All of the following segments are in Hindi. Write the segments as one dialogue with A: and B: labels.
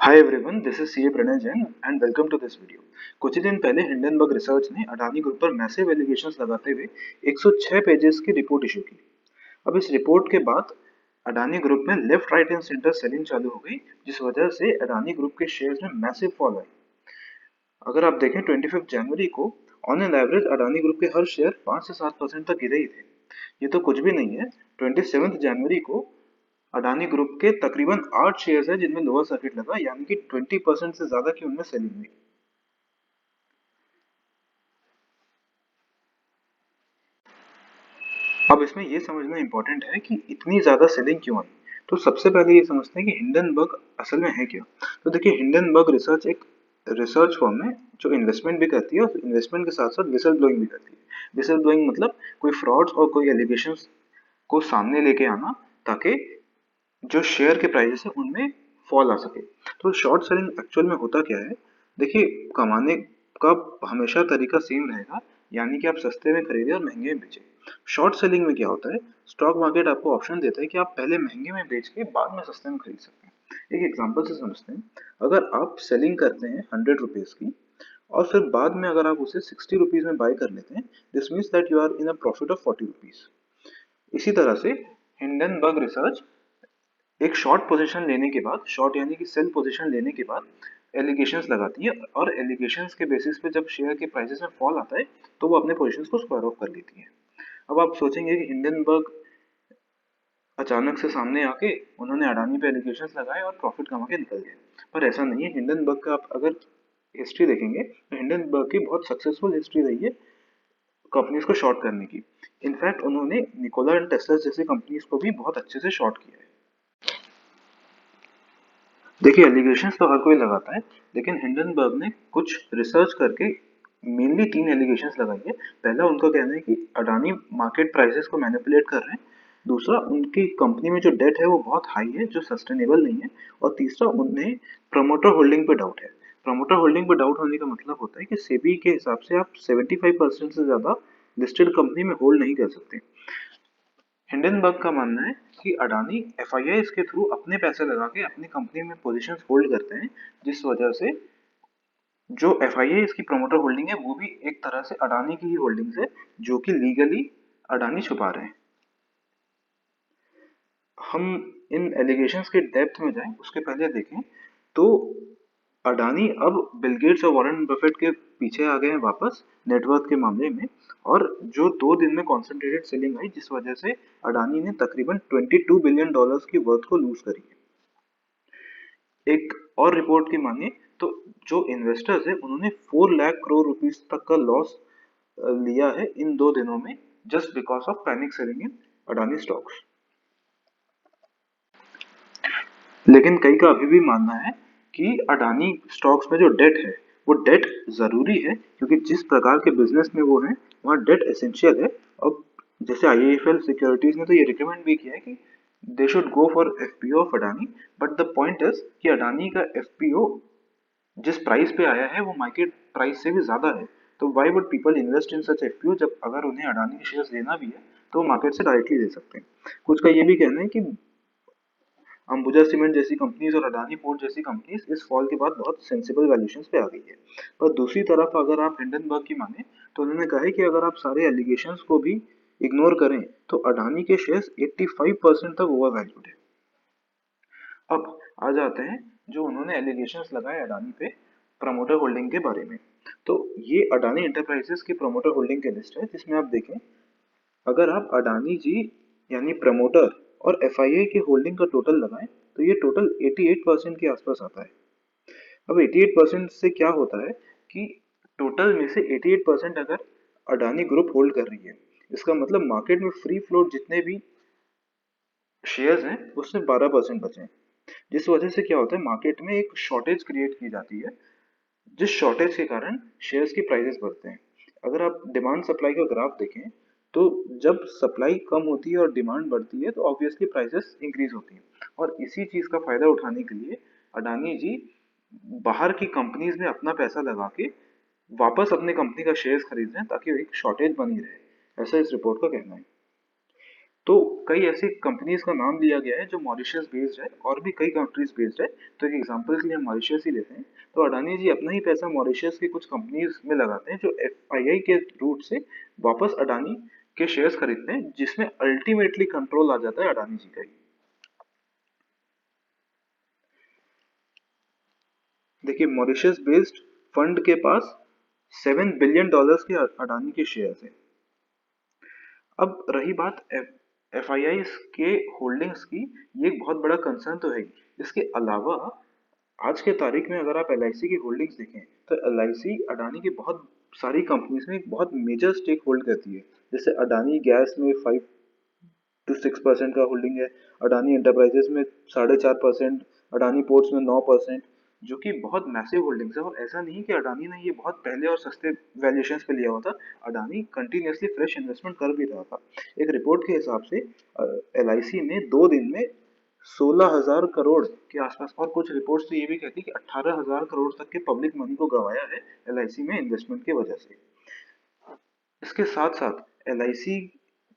A: Hi everyone, this is CA Pranay Jain and welcome to this video. कुछ ही दिन पहले हिंडनबर्ग रिसर्च ने अडानी ग्रुप पर मैसिव एलिगेशंस लगाते हुए 106 पेजेस की रिपोर्ट इशू की। अब इस रिपोर्ट के बाद अडानी ग्रुप में left right and centre selling चालू हो गई, जिस वजह से अडानी ग्रुप के शेयर्स में मैसिव फॉल आई। अगर आप देखें 25 जनवरी को on an average Adani group के हर शेयर 5 से 7% तक गिरे ही थे। ये तो कुछ भी नहीं है। 27 जनवरी को अडानी ग्रुप के तकरीबन 8 शेयर्स हैं जिनमें लोअर सर्किट लगा, यानी कि 20% से ज्यादा की उनमें सेलिंग हुई। अब इसमें यह समझना इंपॉर्टेंट है कि इतनी ज्यादा सेलिंग क्यों आई। तो सबसे पहले ये समझते हैं कि हिंडनबर्ग असल में है क्या। तो देखिए, हिंडनबर्ग रिसर्च एक रिसर्च फर्म है जो इन्वेस्टमेंट भी करती है और इन्वेस्टमेंट के साथ साथ विसल ब्लोइंग भी करती है। विसल ब्लोइंग मतलब कोई फ्रॉड्स और कोई एलिगेशंस को सामने लेके आना, ताकि जो शेयर के प्राइसेस है उनमें फॉल आ सके। तो शॉर्ट सेलिंग एक्चुअल में होता क्या है। देखिए, कमाने का हमेशा तरीका सेम रहेगा, यानी कि आप सस्ते में खरीदें और महंगे में बेचें। शॉर्ट सेलिंग में क्या होता है, स्टॉक मार्केट आपको ऑप्शन देता है कि आप पहले महंगे में बेच के बाद में सस्ते में खरीद सकते हैं। एक एग्जांपल से समझते हैं। अगर आप सेलिंग करते हैं 100 रुपीज की और फिर बाद में अगर आप उसे 60 रुपीज में बाय कर लेते हैं, this means that you are in a profit of 40 rupees. इसी तरह से हिंडनबर्ग रिसर्च एक शॉर्ट पोजीशन लेने के बाद, शॉर्ट यानी कि सेल पोजीशन लेने के बाद एलिगेशंस लगाती है, और एलिगेशंस के बेसिस पे जब शेयर के प्राइसेस में फॉल आता है तो वो अपने पोजीशंस को स्क्वायर ऑफ कर लेती है। अब आप सोचेंगे कि हिंडनबर्ग अचानक से सामने आके उन्होंने अडानी पे एलिगेशंस लगाए और प्रॉफिट कमा के निकल गए, पर ऐसा नहीं है। हिंडनबर्ग का आप अगर हिस्ट्री देखेंगे तो हिंडनबर्ग की बहुत सक्सेसफुल हिस्ट्री रही है कंपनीज को शॉर्ट करने की। इनफैक्ट उन्होंने निकोला एंड टेस्ला जैसी कंपनीज को भी बहुत अच्छे से शॉर्ट किया है। देखिए, एलिगेशंस तो हर कोई लगाता है, लेकिन हिंडनबर्ग ने कुछ रिसर्च करके मेनली 3 एलिगेशंस लगाई है। पहला, उनका कहना है कि अडानी मार्केट प्राइसेस को मैनिपुलेट कर रहे हैं। दूसरा, उनकी कंपनी में जो डेट है वो बहुत हाई है, जो सस्टेनेबल नहीं है। और तीसरा, उन्हें प्रमोटर होल्डिंग पे डाउट है। प्रमोटर होल्डिंग पे डाउट होने का मतलब होता है कि सेबी के हिसाब से आप 75% से ज्यादा लिस्टेड कंपनी में होल्ड नहीं कर सकते। हिंडनबर्ग का मानना है कि अडानी एफआईआईज के थ्रू अपने पैसे लगा के अपनी कंपनी में पोजीशंस होल्ड करते हैं, जिस वजह से जो एफआईआई इसकी प्रमोटर होल्डिंग है वो भी एक तरह से अडानी की ही होल्डिंग्स है, जो कि लीगली अडानी छुपा रहे हैं। हम इन एलिगेशंस के डेप्थ में जाएं उसके पहले देखें तो अडानी अब बिल गेट्स और वॉरेन बफेट के पीछे आ गए हैं वापस नेटवर्थ के मामले में। और जो 2 दिन में कॉन्सेंट्रेटेड सेलिंग आई, जिस वजह से अडानी ने तकरीबन $22 बिलियन की वर्थ को लूज करी है। एक और रिपोर्ट की माने तो जो इन्वेस्टर्स है उन्होंने 4 लाख करोड़ रुपीस तक का लॉस लिया है इन 2 दिनों में, just because of panic selling in Adani stocks. लेकिन कई का अभी भी मानना है कि अडानी स्टॉक्स में जो डेट है वो डेट जरूरी है, क्योंकि जिस प्रकार के बिजनेस में वो है वहाँ डेट एसेंशियल है। और जैसे आईआईएफएल सिक्योरिटीज ने तो ये रिकमेंड भी किया है कि they should go for FPO of Adani. But the point is कि अडानी का एफपीओ जिस प्राइस पे आया है वो मार्केट प्राइस से भी ज्यादा है। तो why would people invest in such FPO, जब अगर उन्हें अडानी के शेयर्स लेना भी है तो वो मार्केट से डायरेक्टली ले सकते हैं। कुछ का ये भी कहना है कि अंबुजा सीमेंट जैसी कंपनीज और अडानी पोर्ट जैसी कंपनीज इस फॉल के बाद बहुत सेंसिबल वैल्यूएशंस पे आ गई है। पर दूसरी तरफ अगर आप हिंडनबर्ग की माने तो उन्होंने कहा है कि अगर आप सारे एलिगेशंस को भी इग्नोर करें तो अडानी के शेयर्स 85% तक ओवर वैल्यूड है। अब आ जाते हैं जो उन्होंने एलिगेशंस लगाए अडानी पे प्रमोटर होल्डिंग के बारे में। तो ये अडानी एंटरप्राइजेस की प्रमोटर होल्डिंग की लिस्ट है, जिसमें आप देखें अगर आप अडानी जी यानी प्रमोटर और एफआईआई की होल्डिंग का टोटल लगाएं तो ये टोटल 88% के आसपास आता है। अब 88% से क्या होता है कि टोटल में से 88% अगर अडानी ग्रुप होल्ड कर रही है, इसका मतलब मार्केट में फ्री फ्लोट जितने भी शेयर्स हैं उसमें 12% बचे हैं। जिस वजह से क्या होता है, मार्केट में एक शॉर्टेज क्रिएट की जाती है, जिस शॉर्टेज के कारण शेयर्स की प्राइसेस बढ़ते हैं। अगर आप डिमांड सप्लाई का ग्राफ देखें तो जब सप्लाई कम होती है और डिमांड बढ़ती है तो ऑब्वियसली प्राइसेस इंक्रीज होती हैं। और इसी चीज का फायदा उठाने के लिए अडानी जी बाहर की कंपनीज में अपना पैसा लगा के वापस अपने कंपनी का शेयर्स खरीद रहे हैं, ताकि एक शॉर्टेज बनी रहे। ऐसा इस रिपोर्ट का कहना है। तो कई ऐसी कंपनीज का नाम लिया गया है जो मॉरिशस बेस्ड है और भी कई कंट्रीज बेस्ड है। तो एक एग्जांपल के लिए हम मॉरिशस ही लेते हैं। तो अडानी जी अपना ही पैसा मॉरिशस की कुछ कंपनीज में लगाते हैं जो एफआईआई के रूट से वापस अडानी के शेयर्स खरीदते हैं, जिसमें अल्टीमेटली कंट्रोल आ जाता है अडानी जी का ही। देखिए, मॉरिशस बेस्ड फंड के पास $7 बिलियन के अडानी के शेयर्स हैं। अब रही बात एफआईआई के होल्डिंग्स की, ये एक बहुत बड़ा कंसर्न तो है ही। इसके अलावा आज के तारीख में अगर आप एलआईसी की होल्डिंग्स देखें तो एलआईसी अडानी की बहुत सारी कंपनीज में एक बहुत मेजर स्टेक होल्ड करती है। जैसे अडानी गैस में 5 to 6% का होल्डिंग है, अडानी एंटरप्राइजेस में 4.5%, अडानी पोर्ट्स में 9%, जो कि बहुत मैसिव होल्डिंग्स है। और ऐसा नहीं कि अडानी ने ये बहुत पहले और सस्ते वैल्यूएशन पे लिया हुआ था, अडानी कंटिन्यूसली फ्रेश इन्वेस्टमेंट कर भी रहा था। एक रिपोर्ट के हिसाब से एलआईसी ने 2 दिन में 16,000 करोड़ के आसपास, और कुछ रिपोर्ट्स तो ये भी कहती है कि 18,000 करोड़ तक के पब्लिक मनी को गंवाया है एलआईसी में इन्वेस्टमेंट की वजह से। इसके साथ साथ एलआईसी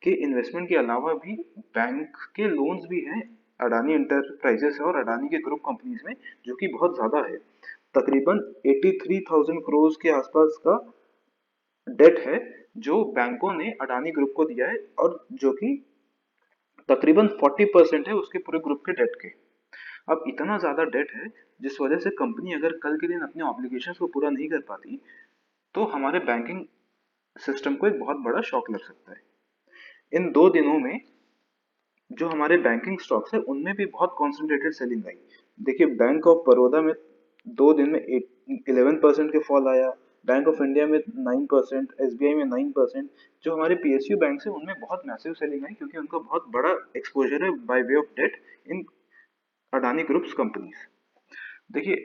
A: के इन्वेस्टमेंट के अलावा भी बैंक के लोन्स भी हैं अडानी एंटरप्राइजेस और अडानी के ग्रुप कंपनीज में, जो कि बहुत ज्यादा है। तकरीबन 83,000 करोड़ के आसपास का डेट है जो बैंकों ने अडानी ग्रुप को दिया है, और जो कि तकरीबन 40% है उसके पूरे ग्रुप के डेट के। अब इतना ज्यादा डेट है जिस वजह से कंपनी अगर कल के दिन अपने ऑब्लिगेशंस को पूरा नहीं कर पाती तो हमारे बैंकिंग सिस्टम को एक बहुत बड़ा शॉक लग सकता है। इन 2 दिनों में जो हमारे बैंकिंग स्टॉक्स है उनमें भी बहुत कॉन्सेंट्रेटेड सेलिंग आई। देखिए, बैंक ऑफ बड़ौदा में 2 दिन में 11% के फॉल आया, बैंक ऑफ इंडिया में 9%, एसबीआई में 9%। जो हमारे पीएसयू बैंक है उनमें बहुत मैसिव सेलिंग आई, क्योंकि उनका बहुत बड़ा एक्सपोजर है by way of debt in Adani groups companies. देखिए,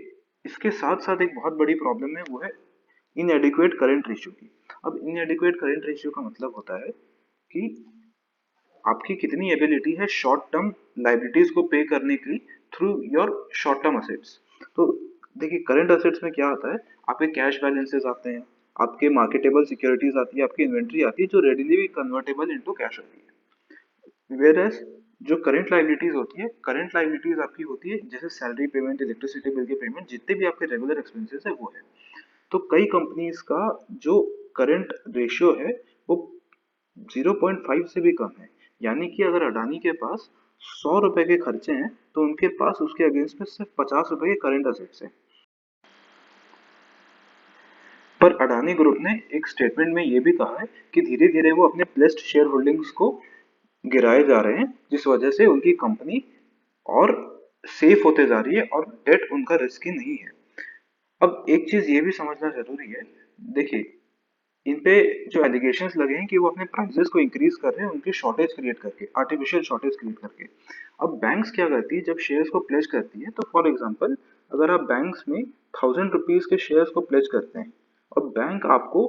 A: इसके साथ साथ एक बहुत बड़ी प्रॉब्लम है, वो है इनएडिक्वेट करेंट रेशियो की। अब इनएडिक्वेट करेंट रेशियो का मतलब होता है कि आपकी कितनी एबिलिटी है शॉर्ट टर्म लाइबिलिटीज को पे करने की through your short term assets. तो देखिए, करंट असेट्स में क्या आता है, आपके कैश बैलेंसेस आते हैं, आपके मार्केटेबल सिक्योरिटीज आती है, आपकी इन्वेंट्री आती है जो रेडिली कन्वर्टेबल इनटू कैश होती है। वेयर एज जो करंट लाइबिलिटीज होती है, करंट लाइबिलिटीज आपकी होती है जैसे सैलरी पेमेंट, इलेक्ट्रिसिटी बिल के पेमेंट, जितने भी आपके रेगुलर एक्सपेंसेस है वो है। तो कई कंपनीज का जो करंट रेशियो है वो 0.5 से भी कम है। यानी कि अगर अडानी के पास 100 रुपए के खर्चे हैं तो उनके पास उसके अगेंस्ट में सिर्फ 50 रुपए के करंट असेट्स हैं। पर अडानी ग्रुप ने एक स्टेटमेंट में ये भी कहा है कि धीरे धीरे वो अपने प्लेस्ड शेयर होल्डिंग्स को गिराए जा रहे हैं, जिस वजह से उनकी कंपनी और सेफ होते जा रही है और डेट उनका रिस्की नहीं है। अब एक चीज ये भी समझना जरूरी है। देखिए, इन पे जो एलिगेशंस लगे हैं कि वो अपने प्राइसेस को इंक्रीज कर रहे हैं उनकी शॉर्टेज क्रिएट करके, आर्टिफिशियल शॉर्टेज क्रिएट करके। अब बैंक्स क्या करती है, जब शेयर्स को प्लेज करती है, तो फॉर एग्जांपल अगर आप बैंक्स में 1,000 रुपीज के शेयर्स को प्लेज करते हैं और बैंक आपको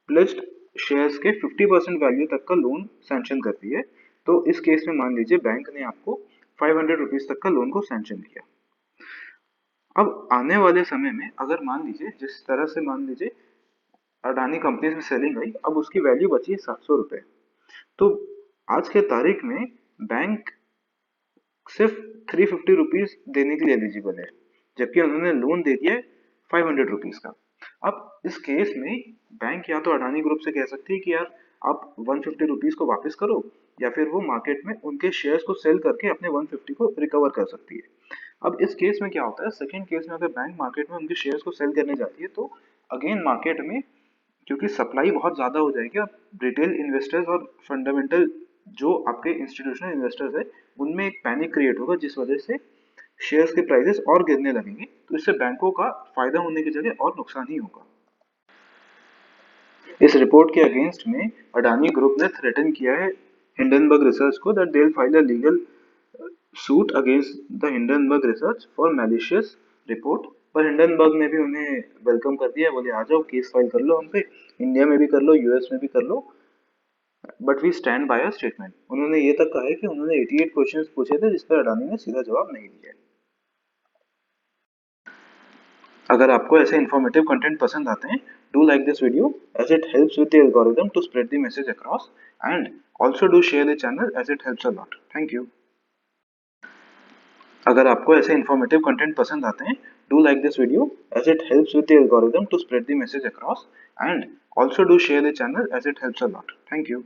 A: प्लेज्ड शेयर्स के 50% वैल्यू तक का लोन सैंक्शन करती है, तो इस केस में मान लीजिए बैंक ने आपको 500 रुपीज तक का लोन को सैंक्शन किया। अब आने वाले समय में अगर मान लीजिए जिस तरह से मान लीजिए अडानी कंपनीज में सेलिंग आई, अब उसकी वैल्यू बची है 700 रुपए। तो आज के तारीख में बैंक सिर्फ 350 रुपीज देने के लिए एलिजिबल है, जबकि उन्होंने लोन दे दिया है 500 रुपीज का। अब इस केस में बैंक या तो अडानी ग्रुप से कह सकती है कि यार आप 150 रुपीज को वापस करो, या फिर वो मार्केट में उनके शेयर्स को सेल करके अपने 150 को रिकवर कर सकती है। अब इस केस में क्या होता है, सेकंड केस में अगर बैंक मार्केट में उनके शेयर्स को सेल करने जाती है तो अगेन मार्केट में, क्योंकि सप्लाई बहुत ज़्यादा हो जाएगी, अब रिटेल इन्वेस्टर्स और फंडामेंटल जो आपके इंस्टीट्यूशनल इन्वेस्टर्स है उनमें एक पैनिक क्रिएट होगा, जिस वजह से शेयर्स के प्राइसेस और गिरने लगेंगे। तो इससे बैंकों का फायदा होने की जगह और नुकसान ही होगा। इस रिपोर्ट के अगेंस्ट में अडानी ग्रुप ने थ्रेटन किया है हिंडनबर्ग रिसर्च को that they will file a legal suit against the Hindenburg research for malicious report. पर हिंडनबर्ग ने भी उन्हें वेलकम कर दिया, बोले आ जाओ केस फाइल कर लो हम पे, इंडिया में भी कर लो, यूएस में भी कर लो, but we stand by our statement. उन्होंने ये तक कहा है कि उन्होंने 88 क्वेश्चंस पूछे थे जिस पर अडानी ने सीधा जवाब नहीं दिया। अगर आपको ऐसे इन्फॉर्मेटिव कंटेंट पसंद आते हैं Do like this video as it helps with the algorithm to spread the message across, and also do share the channel as it helps a lot. Thank you. अगर आपको ऐसे इन्फॉर्मेटिव कंटेंट पसंद आते हैं, do like this video as it helps with the algorithm to spread the message across, and also do share the channel as it helps a lot. Thank you.